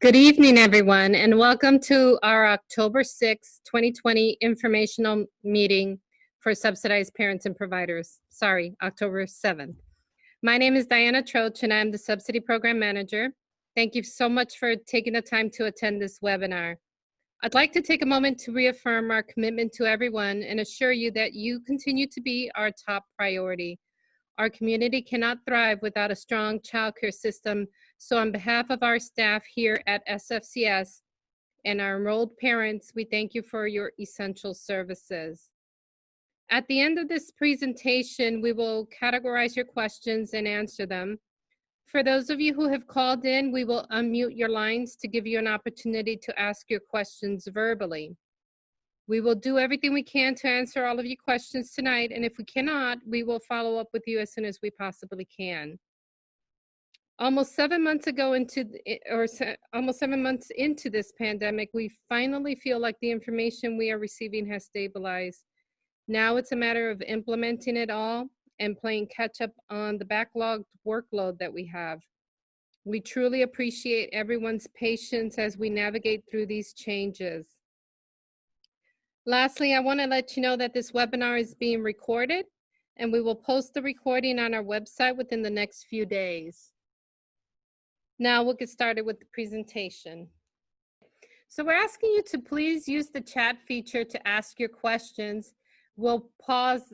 Good evening, everyone, and welcome to our October 6, 2020 informational meeting for subsidized parents and providers. Sorry, October 7th. My name is Diana Troach, and I'm the Subsidy Program Manager. Thank you so much for taking the time to attend this webinar. I'd like to take a moment to reaffirm our commitment to everyone and assure you that you continue to be our top priority. Our community cannot thrive without a strong childcare system, so on behalf of our staff here at SFCS and our enrolled parents, we thank you for your essential services. At the end of this presentation, we will categorize your questions and answer them. For those of you who have called in, we will unmute your lines to give you an opportunity to ask your questions verbally. We will do everything we can to answer all of your questions tonight, and if we cannot, we will follow up with you as soon as we possibly can. Almost 7 months ago almost 7 months into this pandemic, we finally feel like the information we are receiving has stabilized. Now it's a matter of implementing it all and playing catch up on the backlogged workload that we have. We truly appreciate everyone's patience as we navigate through these changes. Lastly, I want to let you know that this webinar is being recorded, and we will post the recording on our website within the next few days. Now we'll get started with the presentation. So we're asking you to please use the chat feature to ask your questions. We'll pause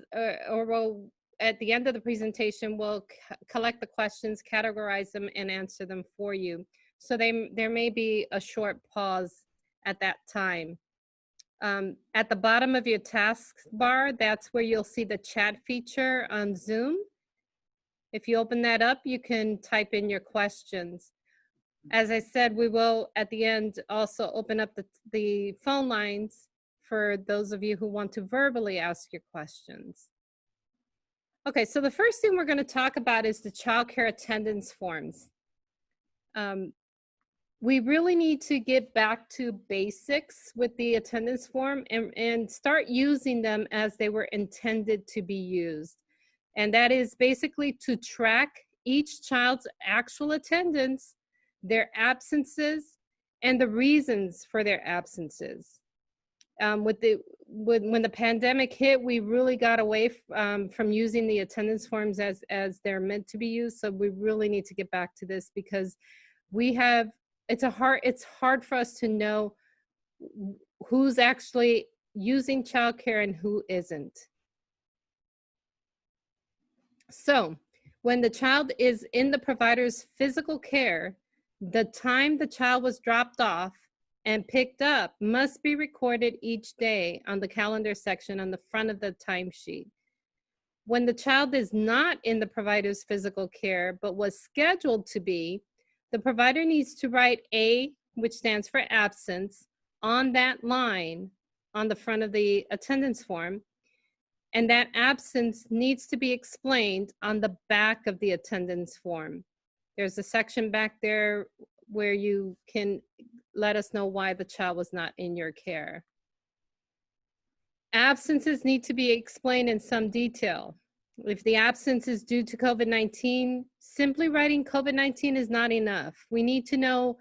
or we'll, at the end of the presentation, we'll collect the questions, categorize them, and answer them for you. So there may be a short pause at that time. At the bottom of your taskbar, that's where you'll see the chat feature on Zoom. If you open that up, you can type in your questions. As I said, we will, at the end, also open up the phone lines for those of you who want to verbally ask your questions. Okay, so the first thing we're going to talk about is the child care attendance forms. We really need to get back to basics with the attendance form and start using them as they were intended to be used. And that is basically to track each child's actual attendance, their absences, and the reasons for their absences. When the pandemic hit, we really got away from using the attendance forms as they're meant to be used. So we really need to get back to this because it's hard for us to know who's actually using childcare and who isn't. So when the child is in the provider's physical care, the time the child was dropped off and picked up must be recorded each day on the calendar section on the front of the timesheet. When the child is not in the provider's physical care but was scheduled to be, the provider needs to write A, which stands for absence, on that line on the front of the attendance form, and that absence needs to be explained on the back of the attendance form. There's a section back there where you can let us know why the child was not in your care. Absences need to be explained in some detail. If the absence is due to COVID-19, simply writing COVID-19 is not enough. We need to know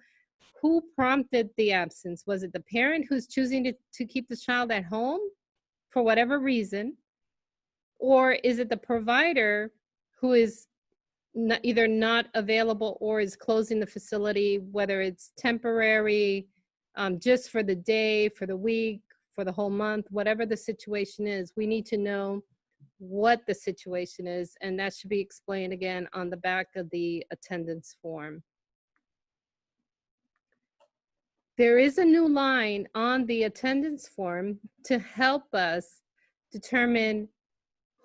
who prompted the absence. Was it the parent who's choosing to keep the child at home for whatever reason? Or is it the provider who is either not available or is closing the facility, whether it's temporary, just for the day, for the week, for the whole month, whatever the situation is, we need to know what the situation is, and that should be explained again on the back of the attendance form. There is a new line on the attendance form to help us determine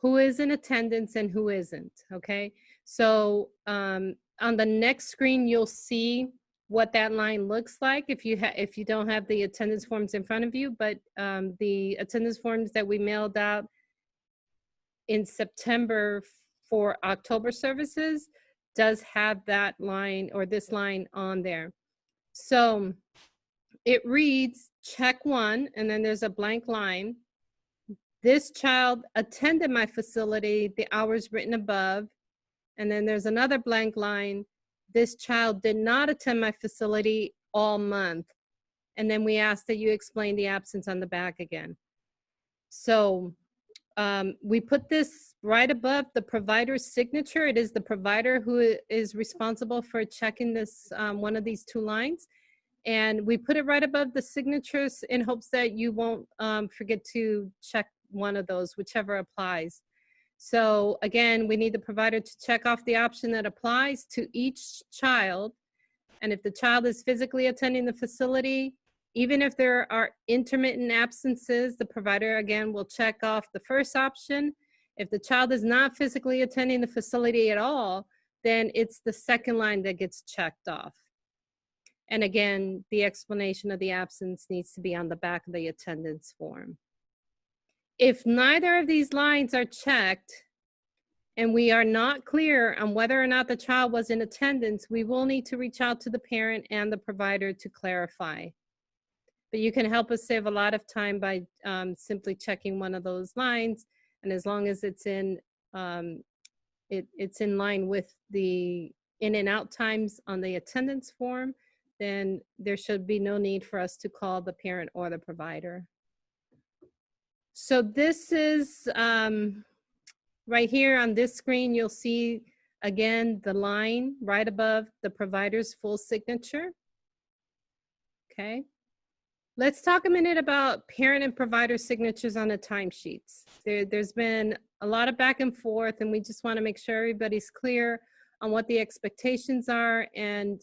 who is in attendance and who isn't, okay? So on the next screen, you'll see what that line looks like if you don't have the attendance forms in front of you, but the attendance forms that we mailed out in September for October services does have that line or this line on there. So it reads check 1, and then there's a blank line. This child attended my facility, the hours written above. And then there's another blank line. This child did not attend my facility, all month. And then we ask that you explain the absence on the back again. So we put this right above the provider's signature. It is the provider who is responsible for checking this, one of these two lines. And we put it right above the signatures in hopes that you won't forget to check one of those, whichever applies. So again, we need the provider to check off the option that applies to each child. And if the child is physically attending the facility, even if there are intermittent absences, the provider again will check off the first option. If the child is not physically attending the facility at all, then it's the second line that gets checked off. And again, the explanation of the absence needs to be on the back of the attendance form. If neither of these lines are checked and we are not clear on whether or not the child was in attendance, we will need to reach out to the parent and the provider to clarify. But you can help us save a lot of time by simply checking one of those lines. And as long as it's in, it's in line with the in and out times on the attendance form, then there should be no need for us to call the parent or the provider. So this is, right here on this screen, you'll see, again, the line right above the provider's full signature. Okay. Let's talk a minute about parent and provider signatures on the timesheets. There's been a lot of back and forth, and we just want to make sure everybody's clear on what the expectations are and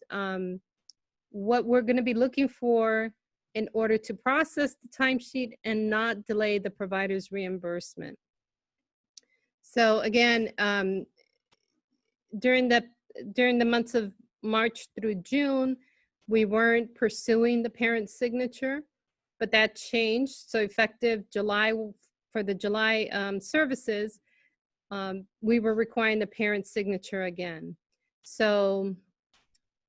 what we're going to be looking for in order to process the timesheet and not delay the provider's reimbursement. So again, during the months of March through June, we weren't pursuing the parent's signature, but that changed. So effective July, for the July services, we were requiring the parent's signature again. So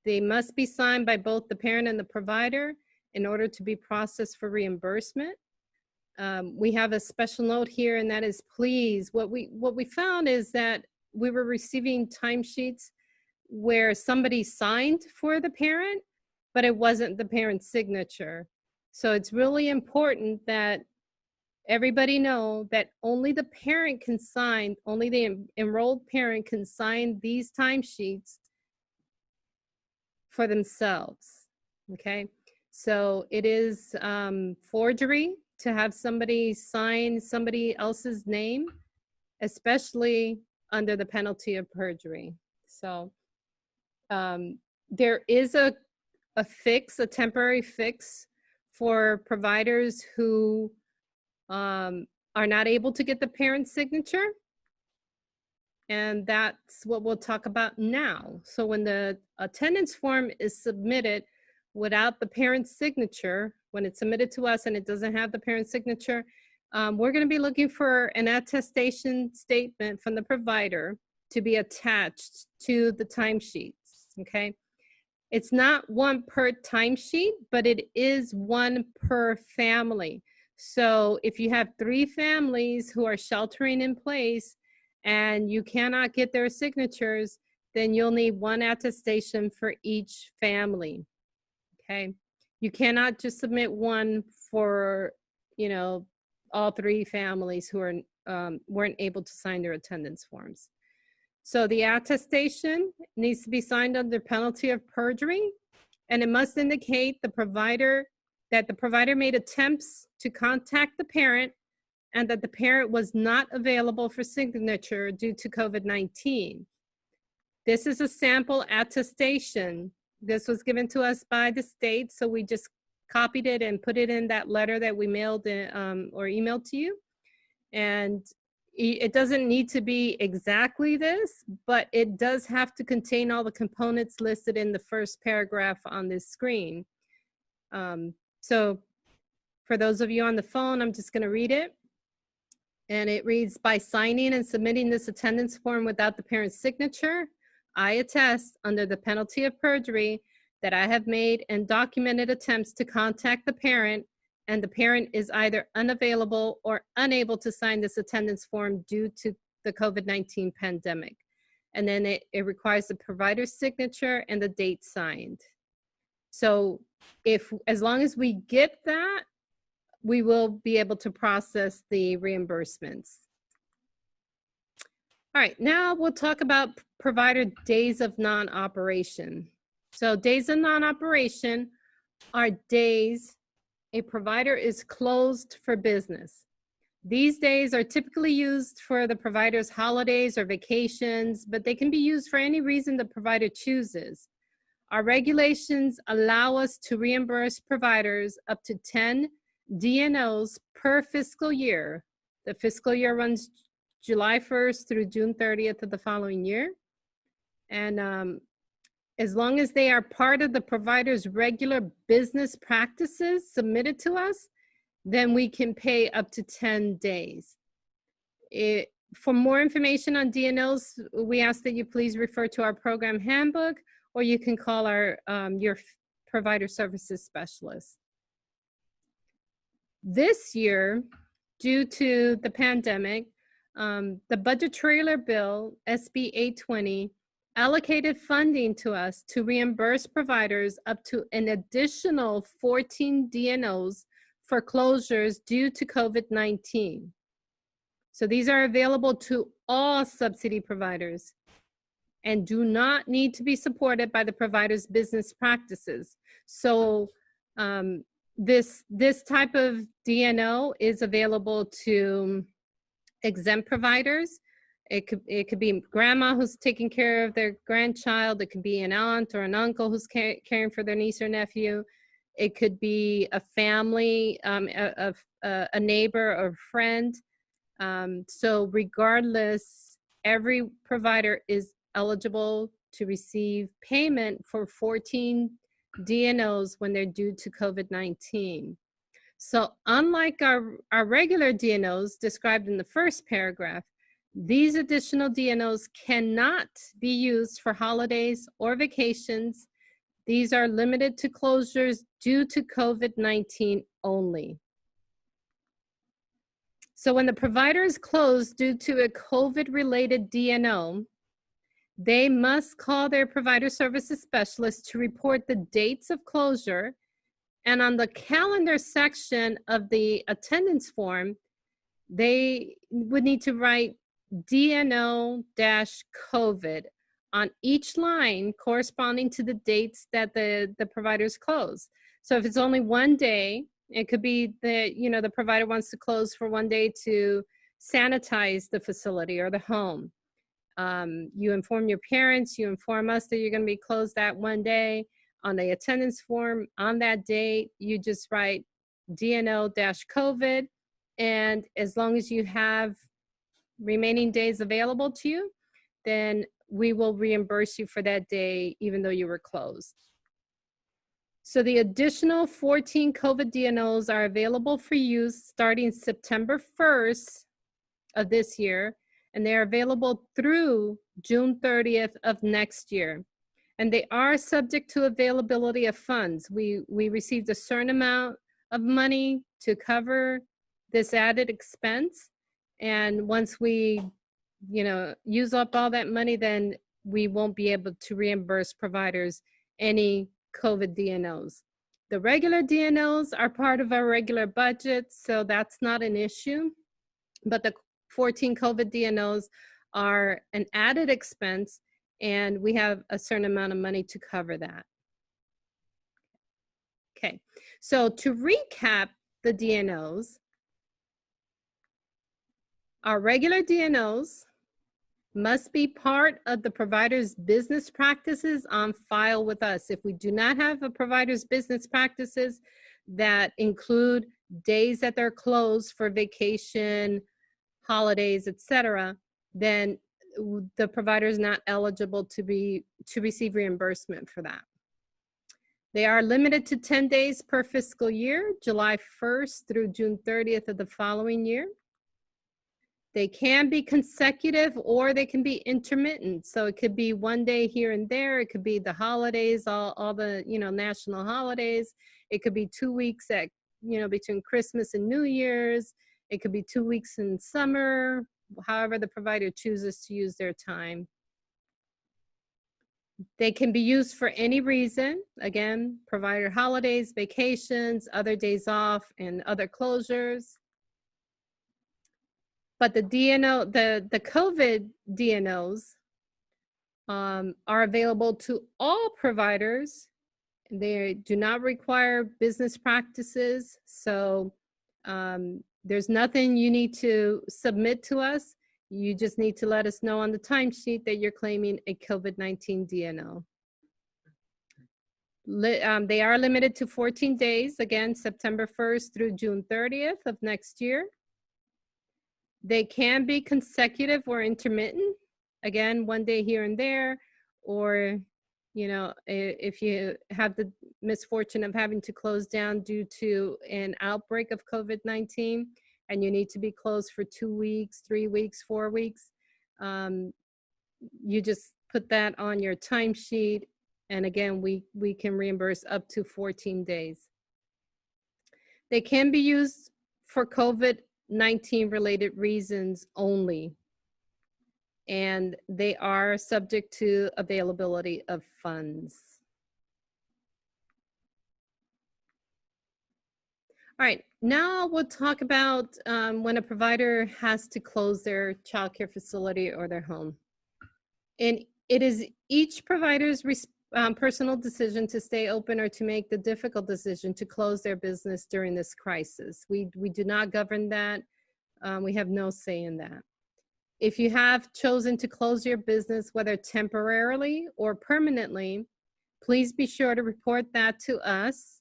they must be signed by both the parent and the provider in order to be processed for reimbursement. We have a special note here, and that is please. What we found is that we were receiving timesheets where somebody signed for the parent, but it wasn't the parent's signature. So it's really important that everybody know that only the parent can sign, only the enrolled parent can sign these timesheets for themselves, okay? So it is forgery to have somebody sign somebody else's name, especially under the penalty of perjury. So there is a fix, a temporary fix for providers who are not able to get the parent's signature. And that's what we'll talk about now. So when the attendance form is submitted without the parent's signature, when it's submitted to us and it doesn't have the parent's signature, we're going to be looking for an attestation statement from the provider to be attached to the timesheets, okay? It's not one per timesheet, but it is one per family. So if you have 3 families who are sheltering in place and you cannot get their signatures, then you'll need one attestation for each family, okay? You cannot just submit one for, you know, all 3 families who are, weren't able to sign their attendance forms. So the attestation needs to be signed under penalty of perjury, and it must indicate the provider that the provider made attempts to contact the parent and that the parent was not available for signature due to COVID-19. This is a sample attestation. This was given to us by the state, so we just copied it and put it in that letter that we mailed in, or emailed to you. And it doesn't need to be exactly this, but it does have to contain all the components listed in the first paragraph on this screen. So for those of you on the phone, I'm just going to read it. And it reads, by signing and submitting this attendance form without the parent's signature, I attest under the penalty of perjury that I have made and documented attempts to contact the parent, and the parent is either unavailable or unable to sign this attendance form due to the COVID-19 pandemic. And then it requires the provider's signature and the date signed. So as long as we get that, we will be able to process the reimbursements. All right, now we'll talk about provider days of non-operation. So days of non-operation are days a provider is closed for business. These days are typically used for the provider's holidays or vacations, but they can be used for any reason the provider chooses. Our regulations allow us to reimburse providers up to 10 DNOs per fiscal year. The fiscal year runs July 1st through June 30th of the following year. And as long as they are part of the provider's regular business practices submitted to us, then we can pay up to 10 days. For more information on DNOs, we ask that you please refer to our program handbook, or you can call your provider services specialist. This year, due to the pandemic, the budget trailer bill, SB 820, allocated funding to us to reimburse providers up to an additional 14 DNOs for closures due to COVID-19. So these are available to all subsidy providers and do not need to be supported by the provider's business practices. So this type of DNO is available to exempt providers. It could be grandma who's taking care of their grandchild. It could be an aunt or an uncle who's caring for their niece or nephew. It could be a family, a neighbor or friend. So regardless, every provider is eligible to receive payment for 14 DNOs when they're due to COVID-19. So unlike our regular DNOs described in the first paragraph, these additional DNOs cannot be used for holidays or vacations. These are limited to closures due to COVID-19 only. So when the provider is closed due to a COVID-related DNO, they must call their provider services specialist to report the dates of closure. And on the calendar section of the attendance form, they would need to write DNO-COVID on each line corresponding to the dates that the providers close. So if it's only one day, it could be that, the provider wants to close for one day to sanitize the facility or the home. You inform your parents, you inform us that you're going to be closed that one day. On the attendance form on that date, you just write DNO-COVID, and as long as you have remaining days available to you, then we will reimburse you for that day even though you were closed. So the additional 14 COVID DNOs are available for use starting September 1st of this year, and they are available through June 30th of next year. And they are subject to availability of funds. We received a certain amount of money to cover this added expense. And once we, use up all that money, then we won't be able to reimburse providers any COVID DNOs. The regular DNOs are part of our regular budget, so that's not an issue. But the 14 COVID DNOs are an added expense, and we have a certain amount of money to cover that. Okay, so to recap the DNOs, our regular DNOs must be part of the provider's business practices on file with us. If we do not have a provider's business practices that include days that they're closed for vacation, holidays, etc., then the provider is not eligible to receive reimbursement for that. They are limited to 10 days per fiscal year, July 1st through June 30th of the following year. They can be consecutive or they can be intermittent. So it could be one day here and there. It could be the holidays, all the national holidays. It could be 2 weeks at between Christmas and New Year's. It could be 2 weeks in summer. However the provider chooses to use their time. They can be used for any reason. Again, provider holidays, vacations, other days off, and other closures. But the DNO, the COVID DNOs are available to all providers. They do not require business practices. So there's nothing you need to submit to us. You just need to let us know on the timesheet that you're claiming a COVID-19 DNO. They are limited to 14 days, again, September 1st through June 30th of next year. They can be consecutive or intermittent, again, one day here and there, or, you know, if you have the misfortune of having to close down due to an outbreak of COVID-19 and you need to be closed for 2 weeks, 3 weeks, 4 weeks, you just put that on your timesheet. And again, we can reimburse up to 14 days. They can be used for COVID-19 related reasons only. And they are subject to availability of funds. All right, now we'll talk about when a provider has to close their childcare facility or their home. And it is each provider's personal decision to stay open or to make the difficult decision to close their business during this crisis. We do not govern that. We have no say in that. If you have chosen to close your business, whether temporarily or permanently, please be sure to report that to us.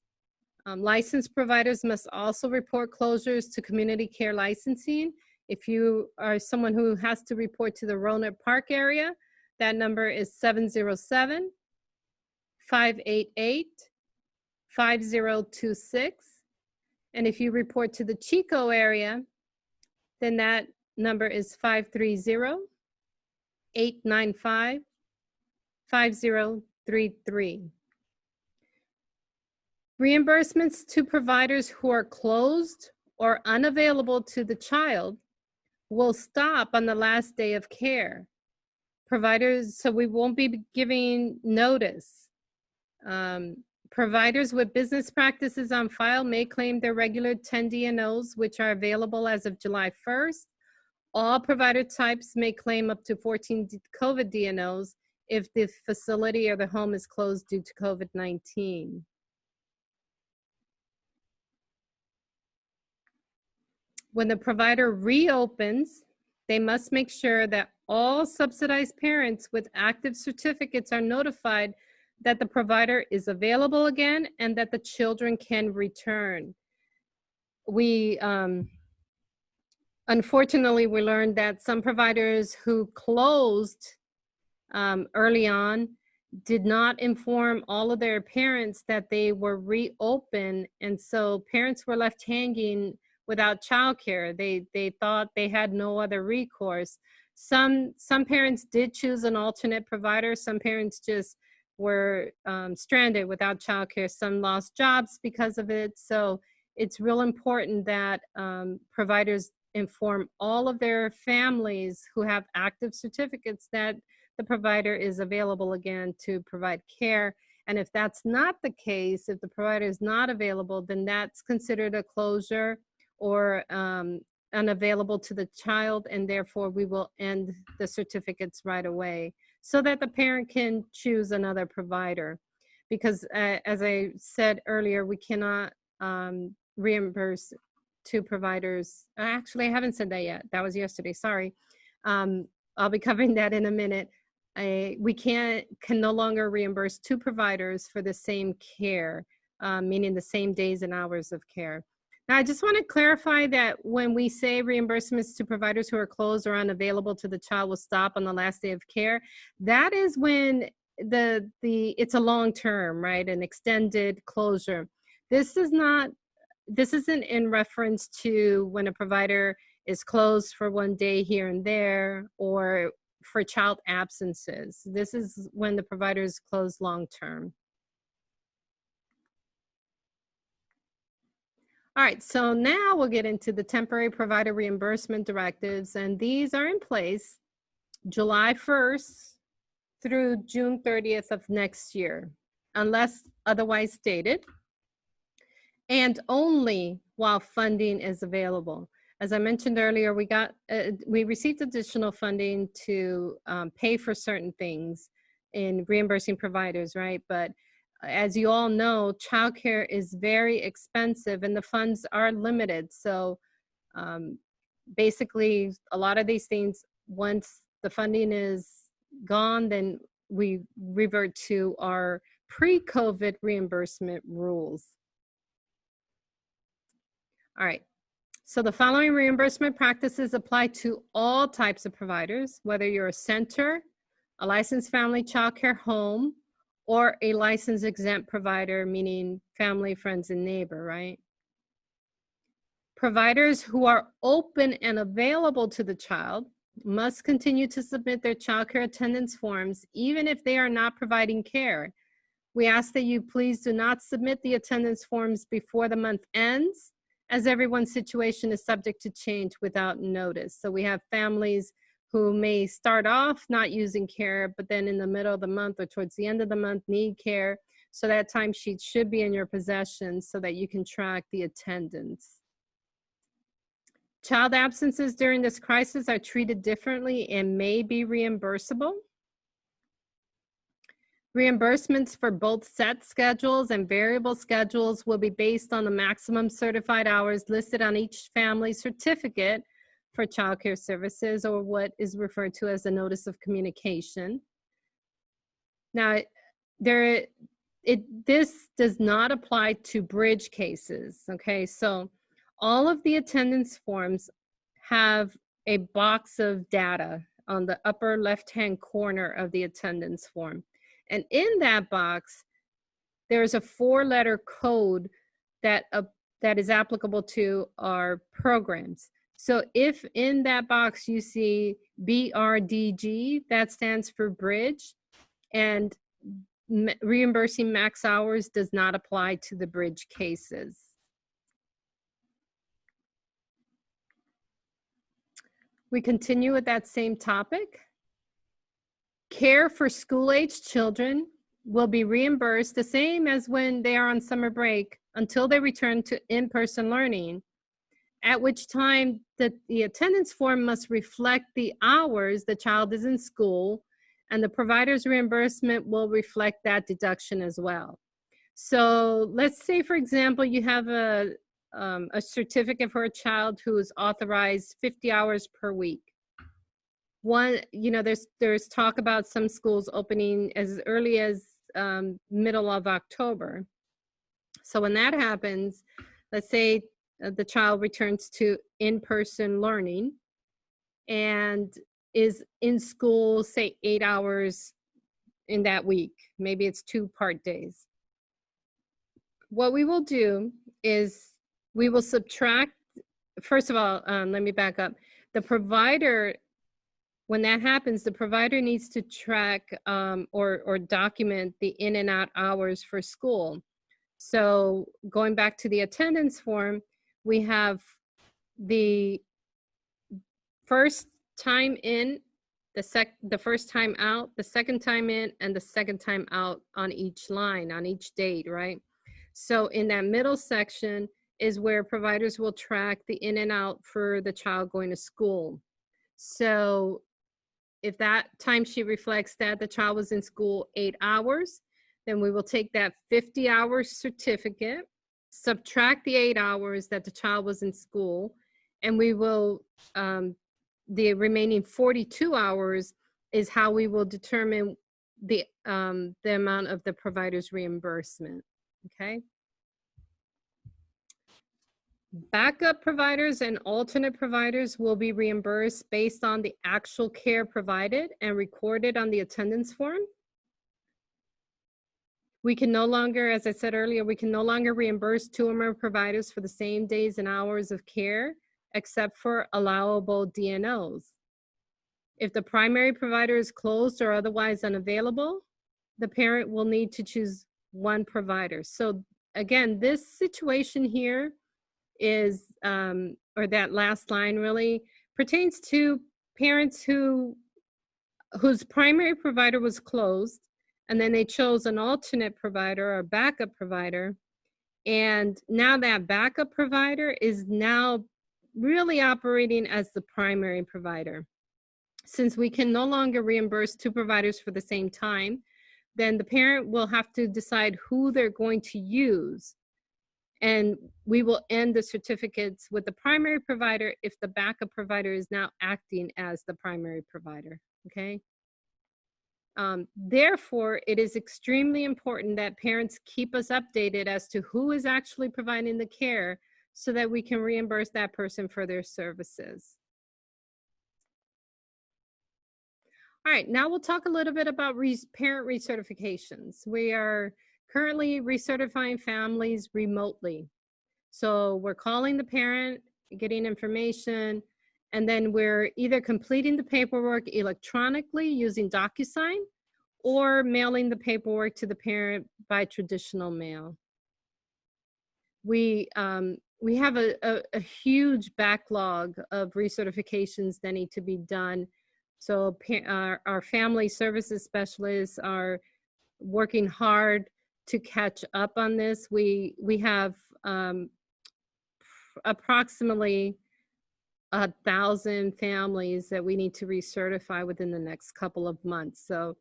Licensed providers must also report closures to community care licensing. If you are someone who has to report to the Roanoke Park area, that number is 707-588-5026. And if you report to the Chico area, then that number is 530-895-5033. Reimbursements to providers who are closed or unavailable to the child will stop on the last day of care. Providers, so we won't be giving notice. Providers with business practices on file may claim their regular 10 DNOs, which are available as of July 1st. All provider types may claim up to 14 COVID DNOs if the facility or the home is closed due to COVID-19. When the provider reopens, they must make sure that all subsidized parents with active certificates are notified that the provider is available again and that the children can return. We, unfortunately, we learned that some providers who closed early on did not inform all of their parents that they were reopened, and so parents were left hanging without childcare. They thought they had no other recourse. Some parents did choose an alternate provider. Some parents just were stranded without childcare. Some lost jobs because of it. So it's real important that providers inform all of their families who have active certificates that the provider is available again to provide care. And if that's not the case, if the provider is not available, then that's considered a closure or unavailable to the child, and therefore we will end the certificates right away so that the parent can choose another provider. Because as I said earlier, we cannot reimburse to providers. Actually, I haven't said that yet. That was yesterday, sorry. I'll be covering that in a minute. We can no longer reimburse two providers for the same care, meaning the same days and hours of care. Now, I just want to clarify that when we say reimbursements to providers who are closed or unavailable to the child will stop on the last day of care, that is when it's a long term, right? An extended closure. This isn't in reference to when a provider is closed for one day here and there or for child absences. This is when the provider is closed long term. All right, so now we'll get into the temporary provider reimbursement directives, and these are in place July 1st through June 30th of next year, unless otherwise stated, and only while funding is available. As I mentioned earlier, we received additional funding to pay for certain things in reimbursing providers, right? But as you all know, childcare is very expensive and the funds are limited. So basically, a lot of these things, once the funding is gone, then we revert to our pre-COVID reimbursement rules. All right. So the following reimbursement practices apply to all types of providers, whether you're a center, a licensed family child care home, or a licensed exempt provider, meaning family, friends, and neighbor, right? Providers who are open and available to the child must continue to submit their child care attendance forms, even if they are not providing care. We ask that you please do not submit the attendance forms before the month ends, as everyone's situation is subject to change without notice. So we have families who may start off not using care, but then in the middle of the month or towards the end of the month need care. So that timesheet should be in your possession so that you can track the attendance. Child absences during this crisis are treated differently and may be reimbursable. Reimbursements for both set schedules and variable schedules will be based on the maximum certified hours listed on each family's certificate for child care services, or what is referred to as a notice of communication. Now, this does not apply to bridge cases, okay? So all of the attendance forms have a box of data on the upper left-hand corner of the attendance form. And in that box, there's a 4-letter code that is applicable to our programs. So if in that box you see BRDG, that stands for bridge, and reimbursing max hours does not apply to the bridge cases. We continue with that same topic. Care for school-aged children will be reimbursed the same as when they are on summer break until they return to in-person learning, at which time the attendance form must reflect the hours the child is in school, and the provider's reimbursement will reflect that deduction as well. So let's say, for example, you have a certificate for a child who is authorized 50 hours per week. There's talk about some schools opening as early as middle of October. So when that happens, let's say the child returns to in-person learning and is in school, say 8 hours in that week. Maybe it's 2 part days. What we will do is we will subtract, first of all, let me back up. The provider, when that happens, the provider needs to track or document the in and out hours for school. So going back to the attendance form, we have the first time in, the first time out, the second time in, and the second time out on each line, on each date, right? So in that middle section is where providers will track the in and out for the child going to school. So if that timesheet reflects that the child was in school 8 hours, then we will take that 50-hour certificate, subtract the 8 hours that the child was in school, and we will, the remaining 42 hours is how we will determine the amount of the provider's reimbursement, okay? Backup providers and alternate providers will be reimbursed based on the actual care provided and recorded on the attendance form. We can no longer, as I said earlier, we can no longer reimburse 2 or more providers for the same days and hours of care, except for allowable DNOs. If the primary provider is closed or otherwise unavailable, the parent will need to choose one provider. So again, this situation here is, or that last line really, pertains to parents who whose primary provider was closed, and then they chose an alternate provider or backup provider. And now that backup provider is now really operating as the primary provider. Since we can no longer reimburse two providers for the same time, then the parent will have to decide who they're going to use. And we will end the certificates with the primary provider if the backup provider is now acting as the primary provider, okay? Therefore, it is extremely important that parents keep us updated as to who is actually providing the care so that we can reimburse that person for their services. All right, now we'll talk a little bit about parent recertifications. We are currently recertifying families remotely. So we're calling the parent, getting information, and then we're either completing the paperwork electronically using DocuSign or mailing the paperwork to the parent by traditional mail. We have a huge backlog of recertifications that need to be done. So our family services specialists are working hard to catch up on this. We have approximately 1,000 families that we need to recertify within the next couple of months. So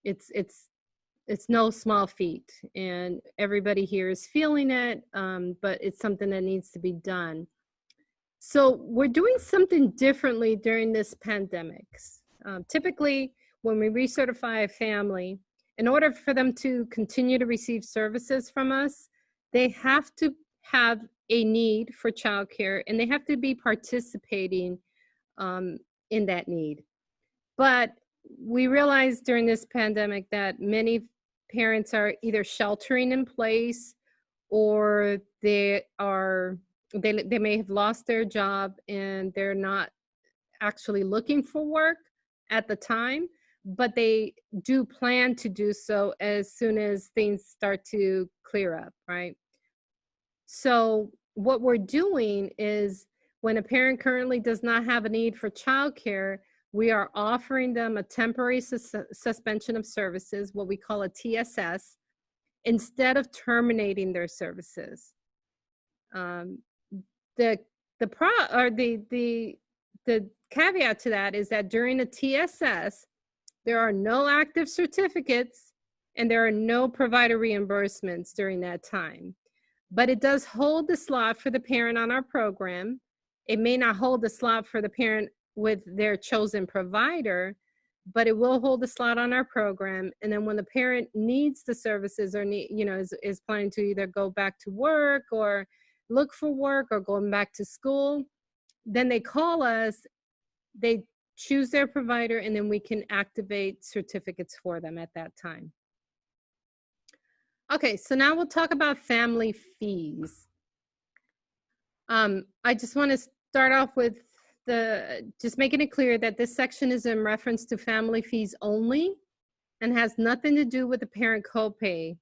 it's no small feat, and everybody here is feeling it, but it's something that needs to be done. So we're doing something differently during this pandemic. Typically, when we recertify a family, in order for them to continue to receive services from us, they have to have a need for childcare, and they have to be participating in that need. But we realized during this pandemic that many parents are either sheltering in place, or they may have lost their job and they're not actually looking for work at the time, but they do plan to do so as soon as things start to clear up, right? So what we're doing is, when a parent currently does not have a need for childcare, we are offering them a temporary suspension of services, what we call a TSS, instead of terminating their services. The caveat to that is that during a TSS, there are no active certificates and there are no provider reimbursements during that time. But it does hold the slot for the parent on our program. It may not hold the slot for the parent with their chosen provider, but it will hold the slot on our program. And then when the parent needs the services, or is planning to either go back to work or look for work or going back to school, then they call us, they choose their provider, and then we can activate certificates for them at that time. Okay, so now we'll talk about family fees. I just want to start off with just making it clear that this section is in reference to family fees only and has nothing to do with the parent copay.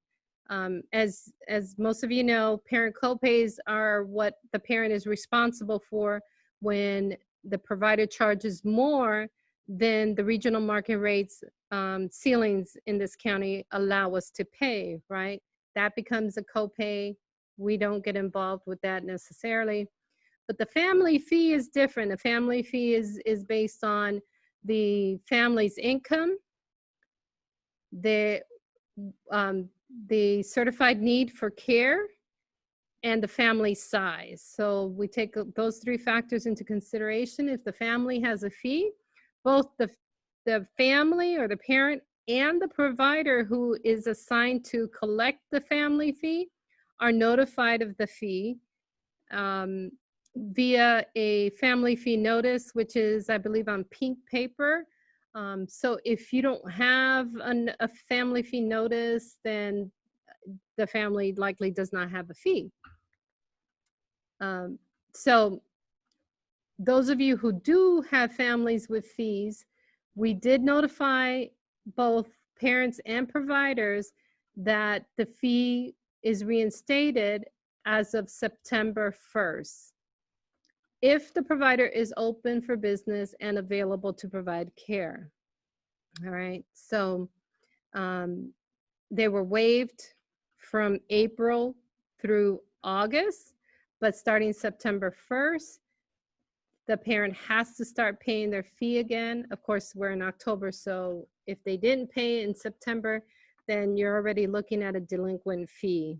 As most of you know, parent copays are what the parent is responsible for when the provider charges more than the regional market rates ceilings in this county allow us to pay, right? That becomes a copay. We don't get involved with that necessarily. But the family fee is different. The family fee is based on the family's income, the certified need for care, and the family size. So we take those three factors into consideration. If the family has a fee, both the family or the parent and the provider who is assigned to collect the family fee are notified of the fee via a family fee notice, which is, I believe, on pink paper. So if you don't have a family fee notice, then the family likely does not have a fee. So those of you who do have families with fees, we did notify both parents and providers that the fee is reinstated as of September 1st. if the provider is open for business and available to provide care. All right, so they were waived from April through August, but starting September 1st, the parent has to start paying their fee again. Of course, we're in October, so if they didn't pay in September, then you're already looking at a delinquent fee.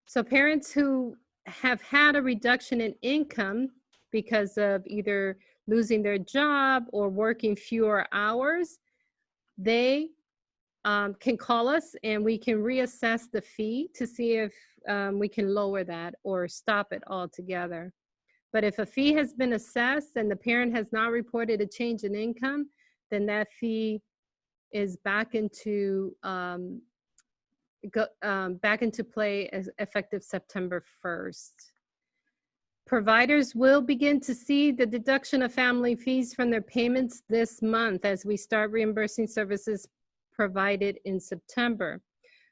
So parents who have had a reduction in income because of either losing their job or working fewer hours, they can call us and we can reassess the fee to see if we can lower that or stop it altogether. But if a fee has been assessed and the parent has not reported a change in income, then that fee is back into play as effective September 1st. Providers will begin to see the deduction of family fees from their payments this month as we start reimbursing services provided in September.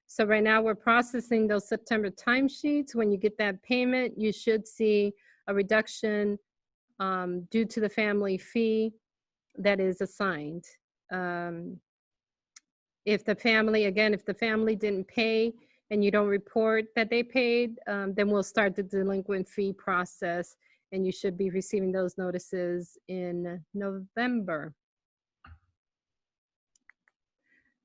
So right now we're processing those September timesheets. When you get that payment, you should see a reduction due to the family fee that is assigned. If the family didn't pay and you don't report that they paid, then we'll start the delinquent fee process and you should be receiving those notices in November.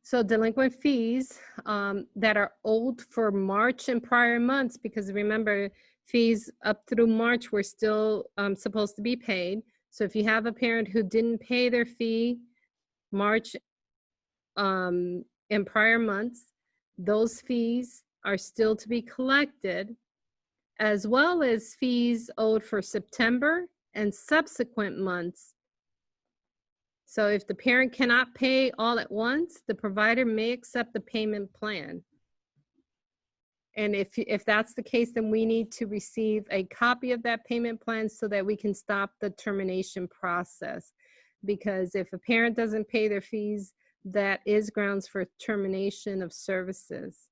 So delinquent fees that are owed for March and prior months, because remember, fees up through March were still supposed to be paid. So if you have a parent who didn't pay their fee March and prior months, those fees are still to be collected, as well as fees owed for September and subsequent months. So if the parent cannot pay all at once, the provider may accept the payment plan. And if that's the case, then we need to receive a copy of that payment plan so that we can stop the termination process. Because if a parent doesn't pay their fees, that is grounds for termination of services.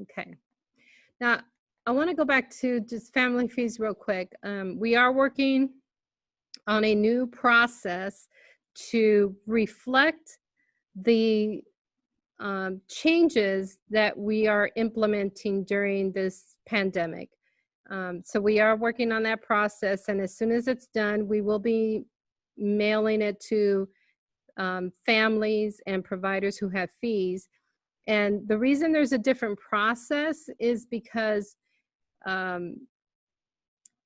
Okay. Now, I want to go back to just family fees real quick. We are working on a new process to reflect the changes that we are implementing during this pandemic. So we are working on that process, and as soon as it's done, we will be mailing it to families and providers who have fees. And the reason there's a different process is because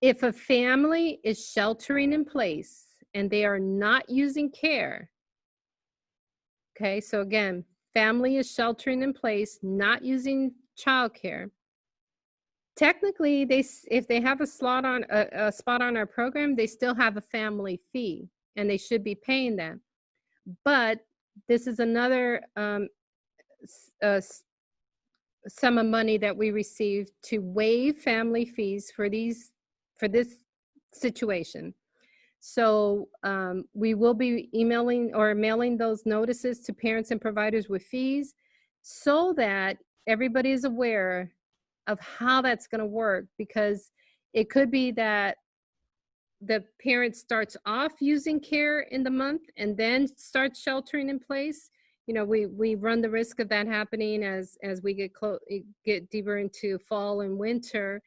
if a family is sheltering in place and they are not using care, okay, so again, family is sheltering in place, not using childcare. Technically, if they have a spot on our program, they still have a family fee, and they should be paying that. But this is another sum of money that we receive to waive family fees for this situation. So we will be emailing or mailing those notices to parents and providers with fees so that everybody is aware of how that's going to work, because it could be that the parent starts off using care in the month and then starts sheltering in place. You know, we run the risk of that happening as we get deeper into fall and winter.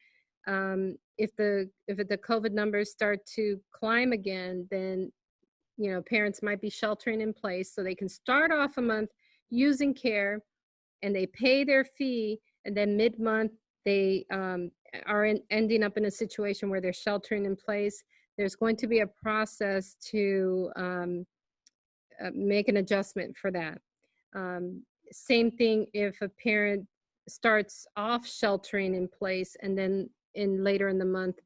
If the COVID numbers start to climb again, then, you know, parents might be sheltering in place so they can start off a month using care and they pay their fee, and then mid-month they are ending up in a situation where they're sheltering in place. There's going to be a process to make an adjustment for that. Same thing if a parent starts off sheltering in place and then later in the month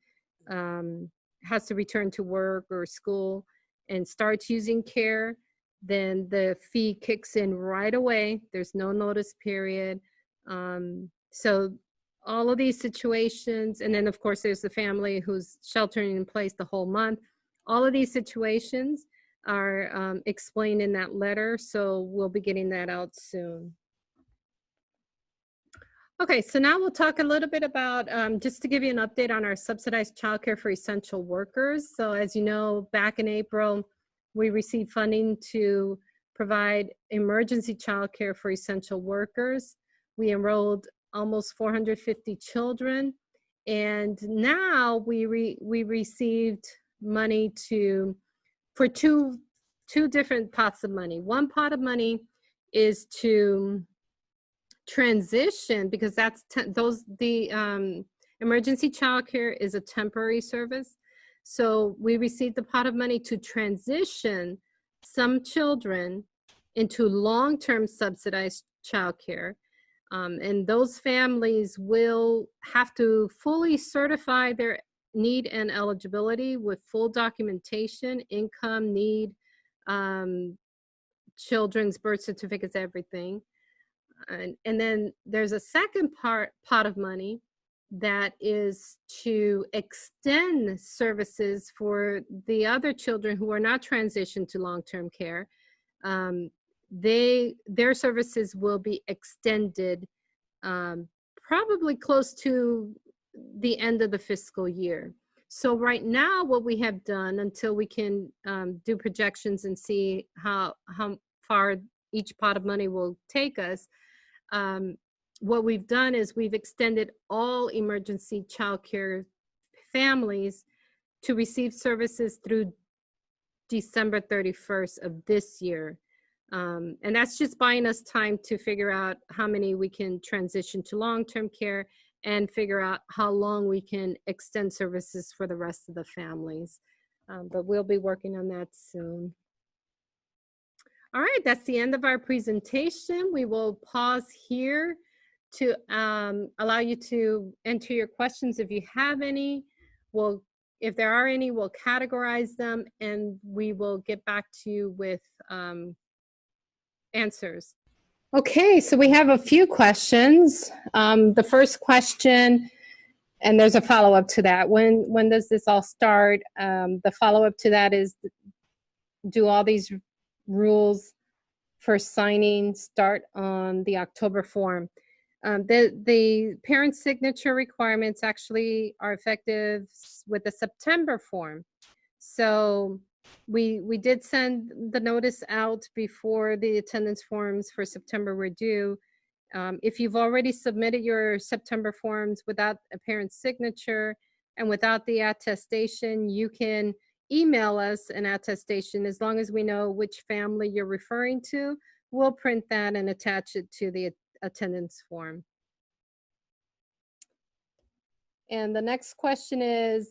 has to return to work or school and starts using care, then the fee kicks in right away. There's no notice period. So all of these situations, and then of course there's the family who's sheltering in place the whole month. All of these situations are explained in that letter, so we'll be getting that out soon. Okay, so now we'll talk a little bit about, just to give you an update on our subsidized childcare for essential workers. So as you know, back in April, we received funding to provide emergency childcare for essential workers. We enrolled almost 450 children. And now we received money for two different pots of money. One pot of money is to transition, because that's emergency childcare is a temporary service. So we received the pot of money to transition some children into long-term subsidized childcare. And those families will have to fully certify their need and eligibility with full documentation, income, need, children's birth certificates, everything. And then there's a second pot of money that is to extend services for the other children who are not transitioned to long-term care. Their services will be extended probably close to the end of the fiscal year. So right now, what we have done, until we can do projections and see how far each pot of money will take us, what we've done is we've extended all emergency childcare families to receive services through December 31st of this year. And that's just buying us time to figure out how many we can transition to long-term care and figure out how long we can extend services for the rest of the families. But we'll be working on that soon. All right, that's the end of our presentation. We will pause here to allow you to enter your questions if you have any. If there are any, we'll categorize them and we will get back to you with answers. Okay, so we have a few questions. The first question, and there's a follow-up to that. When does this all start? The follow-up to that is, do all these rules for signing start on the October form? The parent signature requirements actually are effective with the September form. So we did send the notice out before the attendance forms for September were due. If you've already submitted your September forms without a parent's signature and without the attestation, you can email us an attestation. As long as we know which family you're referring to, we'll print that and attach it to the attendance form. And the next question is,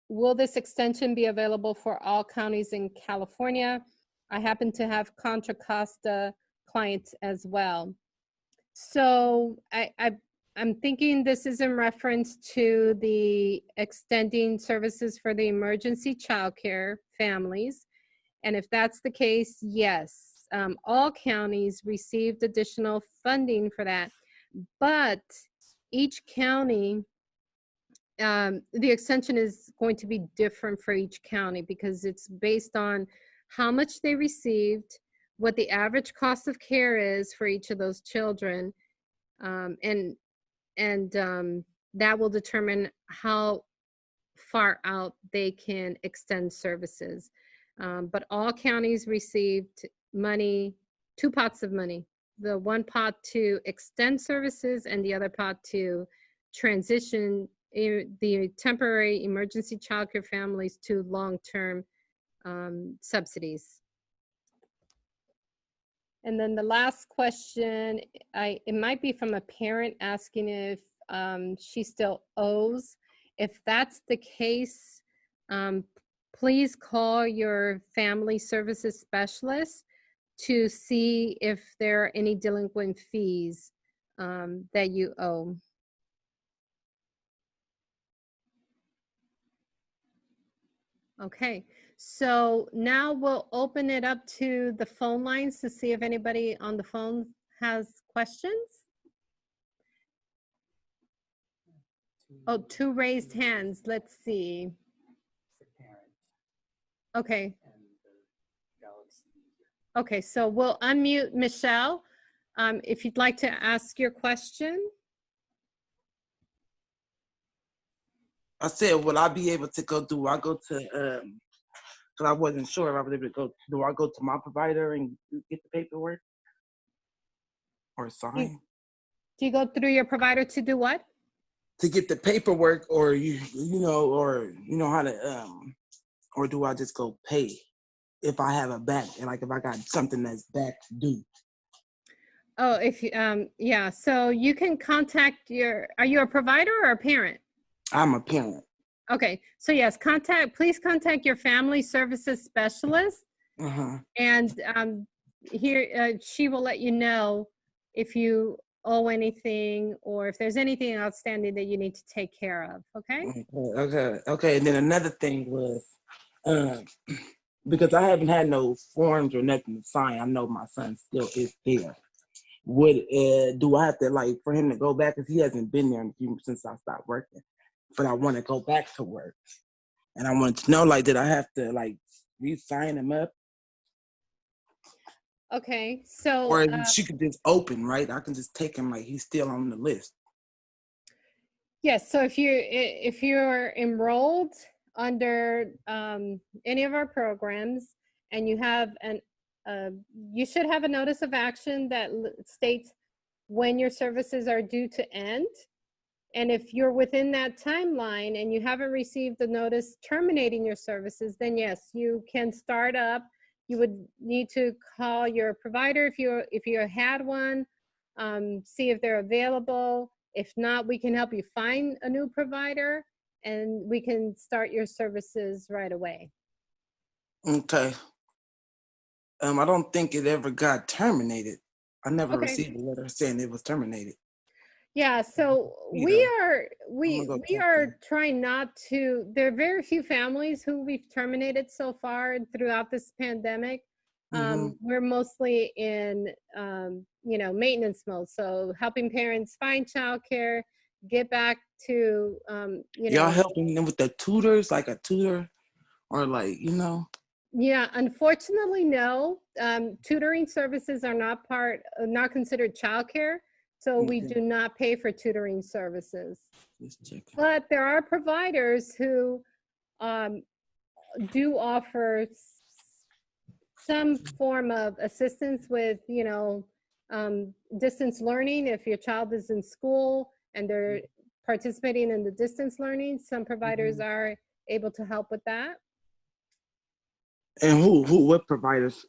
will this extension be available for all counties in California? I happen to have Contra Costa clients as well. So I'm thinking this is in reference to the extending services for the emergency childcare families. And if that's the case, yes, all counties received additional funding for that. But each county, the extension is going to be different for each county because it's based on how much they received, what the average cost of care is for each of those children, and that will determine how far out they can extend services. But all counties received money, two pots of money, the one pot to extend services and the other pot to transition the temporary emergency childcare families to long-term subsidies. And then the last question, it might be from a parent asking if she still owes. If that's the case, please call your family services specialist to see if there are any delinquent fees that you owe. Okay, so now we'll open it up to the phone lines to see if anybody on the phone has questions. Oh, two raised hands. Let's see. Okay. Okay, so we'll unmute Michelle. If you'd like to ask your question. I said, will I be able to go? Do I go to? Because I wasn't sure if I was able to go. Do I go to my provider and get the paperwork or sign Do you go through your provider to do what? to get the paperwork, or or how to or do I just go pay if I have a back, like if I got something that's back due? Oh, if you, yeah, so you can contact are you a provider or a parent? I'm a parent. Okay, so yes, please contact your family services specialist. And here, she will let you know if you owe anything or if there's anything outstanding that you need to take care of, okay? Okay. And then another thing was, because I haven't had no forms or nothing to sign, I know my son still is there. Do I have to, for him to go back, because he hasn't been there since I stopped working, but I want to go back to work, and I wanted to know, did I have to re-sign him up? Okay, so or she could just open, right? I can just take him he's still on the list. yes, so if you're enrolled under any of our programs and you have you should have a notice of action that states when your services are due to end. And if you're within that timeline and you haven't received the notice terminating your services, then yes, you can start up. You would need to call your provider if you had one, see if they're available. If not, we can help you find a new provider and we can start your services right away. Okay. I don't think it ever got terminated. I never Okay. received a letter saying it was terminated. Yeah, so we are trying not to. There are very few families who we've terminated so far throughout this pandemic. We're mostly in maintenance mode, so helping parents find childcare, get back to Y'all helping them with the tutors, like a tutor, or Yeah, unfortunately, no. Tutoring services are not considered childcare. So we do not pay for tutoring services. But there are providers who do offer some form of assistance with, distance learning. If your child is in school and they're participating in the distance learning, some providers are able to help with that. And what providers?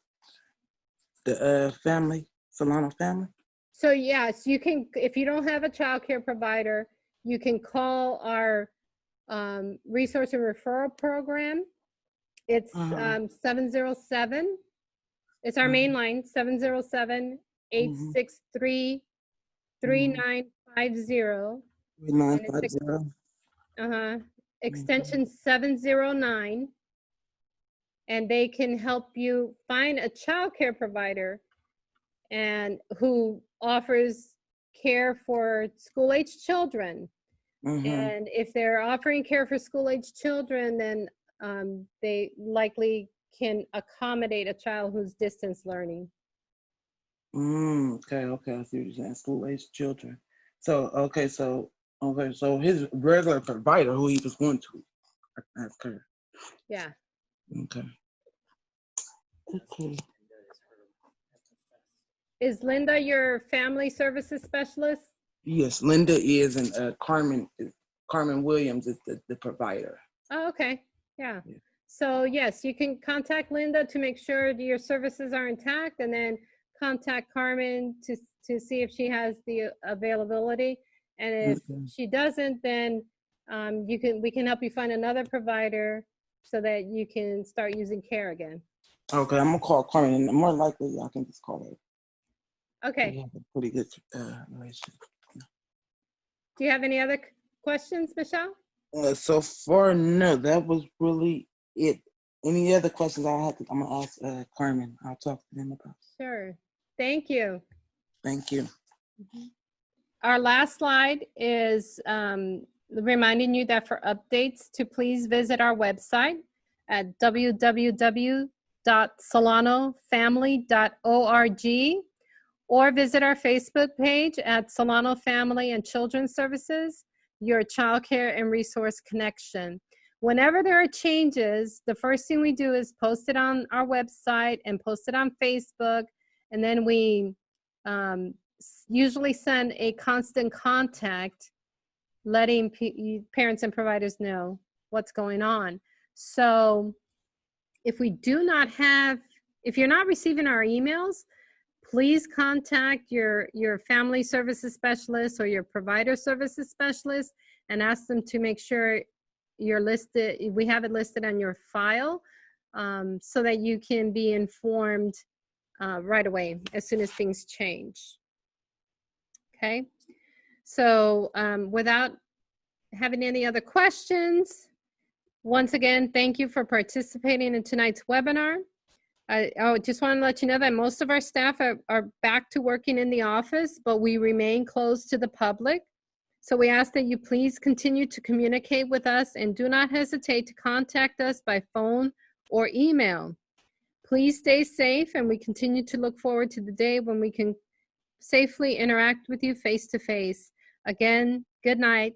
The family, Solano family? So yes, you can, if you don't have a child care provider, you can call our resource and referral program. It's 707. It's our main line, 707-863-3950. 3950. Extension 709. And they can help you find a child care provider and who offers care for school-age children. And if they're offering care for school-age children, then they likely can accommodate a child who's distance learning. Okay, I see what you're saying. School-age children. So his regular provider, who he was going to, ask her. Yeah. Okay. Is Linda your family services specialist? Yes, Linda is, and Carmen Williams is the provider. Oh, okay. Yeah. So yes, you can contact Linda to make sure your services are intact, and then contact Carmen to see if she has the availability. And if she doesn't, then we can help you find another provider so that you can start using care again. Okay, I'm gonna call Carmen, and more likely I can just call her. Okay. We have a pretty good relationship. Do you have any other questions, Michelle? So far, no. That was really it. Any other questions I'm gonna ask Carmen. I'll talk to them about. Sure. Thank you. Thank you. Our last slide is reminding you that for updates to please visit our website at www.solanofamily.org or visit our Facebook page at Solano Family and Children's Services. your child care and resource connection. Whenever there are changes, the first thing we do is post it on our website and post it on Facebook. And then we usually send a constant contact letting parents and providers know what's going on. So if you're not receiving our emails, please contact your family services specialist or your provider services specialist and ask them to make sure we have it listed on your file, so that you can be informed right away as soon as things change. Okay, so without having any other questions, once again, thank you for participating in tonight's webinar. I just want to let you know that most of our staff are back to working in the office, but we remain closed to the public. So we ask that you please continue to communicate with us and do not hesitate to contact us by phone or email. Please stay safe, and we continue to look forward to the day when we can safely interact with you face to face. Again, good night.